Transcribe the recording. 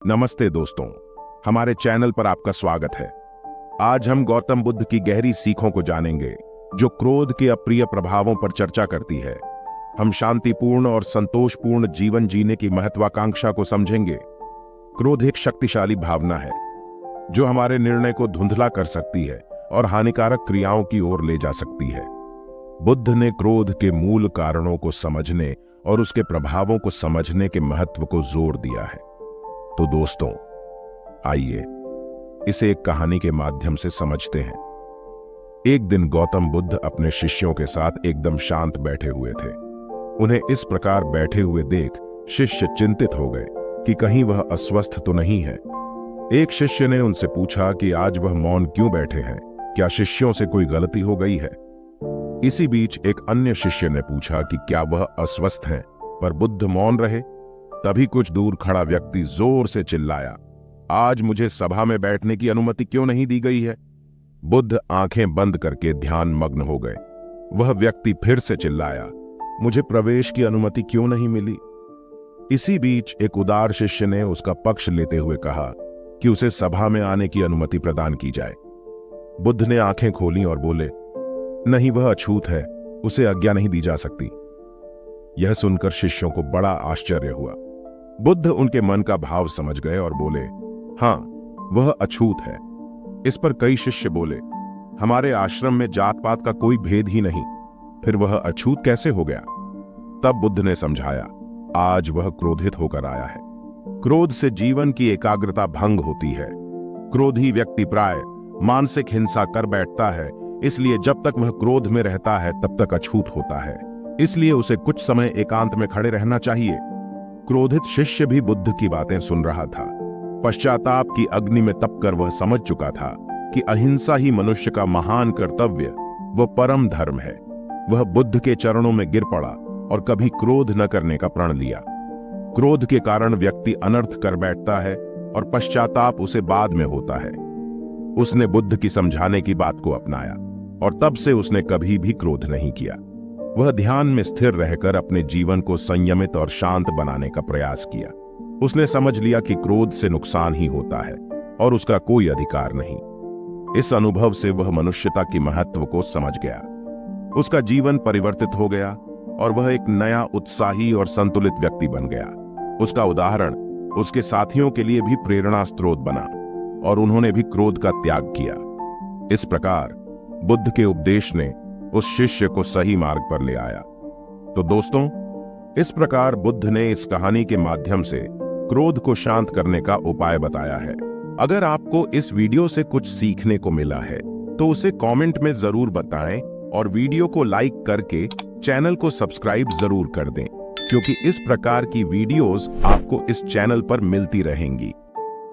नमस्ते दोस्तों, हमारे चैनल पर आपका स्वागत है। आज हम गौतम बुद्ध की गहरी सीखों को जानेंगे, जो क्रोध के अप्रिय प्रभावों पर चर्चा करती है। हम शांतिपूर्ण और संतोषपूर्ण जीवन जीने की महत्वाकांक्षा को समझेंगे। क्रोध एक शक्तिशाली भावना है, जो हमारे निर्णय को धुंधला कर सकती है और हानिकारक क्रियाओं की ओर ले जा सकती है। बुद्ध ने क्रोध के मूल कारणों को समझने और उसके प्रभावों को समझने के महत्व को जोर दिया है। तो दोस्तों, आइए इसे एक कहानी के माध्यम से समझते हैं। एक दिन गौतम बुद्ध अपने शिष्यों के साथ एकदम शांत बैठे हुए थे। उन्हें इस प्रकार बैठे हुए देख शिष्य चिंतित हो गए कि कहीं वह अस्वस्थ तो नहीं है। एक शिष्य ने उनसे पूछा कि आज वह मौन क्यों बैठे हैं, क्या शिष्यों से कोई गलती हो गई है? इसी बीच एक अन्य शिष्य ने पूछा कि क्या वह अस्वस्थ हैं, पर बुद्ध मौन रहे। तभी कुछ दूर खड़ा व्यक्ति जोर से चिल्लाया, आज मुझे सभा में बैठने की अनुमति क्यों नहीं दी गई है? बुद्ध आंखें बंद करके ध्यान मग्न हो गए। वह व्यक्ति फिर से चिल्लाया, मुझे प्रवेश की अनुमति क्यों नहीं मिली? इसी बीच एक उदार शिष्य ने उसका पक्ष लेते हुए कहा कि उसे सभा में आने की अनुमति प्रदान की जाए। बुद्ध ने आंखें खोली और बोले, नहीं, वह अछूत है, उसे आज्ञा नहीं दी जा सकती। यह सुनकर शिष्यों को बड़ा आश्चर्य हुआ। बुद्ध उनके मन का भाव समझ गए और बोले, हां, वह अछूत है। इस पर कई शिष्य बोले, हमारे आश्रम में जात पात का कोई भेद ही नहीं, फिर वह अछूत कैसे हो गया? तब बुद्ध ने समझाया, आज वह क्रोधित होकर आया है। क्रोध से जीवन की एकाग्रता भंग होती है। क्रोधी व्यक्ति प्राय मानसिक हिंसा कर बैठता है, इसलिए जब तक वह क्रोध में रहता है तब तक अछूत होता है। इसलिए उसे कुछ समय एकांत में खड़े रहना चाहिए। क्रोधित शिष्य भी बुद्ध की बातें सुन रहा था। पश्चाताप की अग्नि में तपकर वह समझ चुका था कि अहिंसा ही मनुष्य का महान कर्तव्य व परम धर्म है। वह बुद्ध के चरणों में गिर पड़ा और कभी क्रोध न करने का प्रण लिया। क्रोध के कारण व्यक्ति अनर्थ कर बैठता है और पश्चाताप उसे बाद में होता है। उसने बुद्ध की समझाने की बात को अपनाया और तब से उसने कभी भी क्रोध नहीं किया। वह ध्यान में स्थिर रहकर अपने जीवन को संयमित और शांत बनाने का प्रयास किया। उसने समझ लिया कि क्रोध से नुकसान ही होता है और उसका कोई अधिकार नहीं। इस अनुभव से वह मनुष्यता की महत्व को समझ गया। उसका जीवन परिवर्तित हो गया और वह एक नया, उत्साही और संतुलित व्यक्ति बन गया। उसका उदाहरण उसके साथियों के लिए भी प्रेरणा स्रोत बना और उन्होंने भी क्रोध का त्याग किया। इस प्रकार बुद्ध के उपदेश ने उस शिष्य को सही मार्ग पर ले आया। तो दोस्तों, इस प्रकार बुद्ध ने इस कहानी के माध्यम से क्रोध को शांत करने का उपाय बताया है। अगर आपको इस वीडियो से कुछ सीखने को मिला है तो उसे कमेंट में जरूर बताएं और वीडियो को लाइक करके चैनल को सब्सक्राइब जरूर कर दें, क्योंकि इस प्रकार की वीडियोस आपको इस चैनल पर मिलती रहेंगी।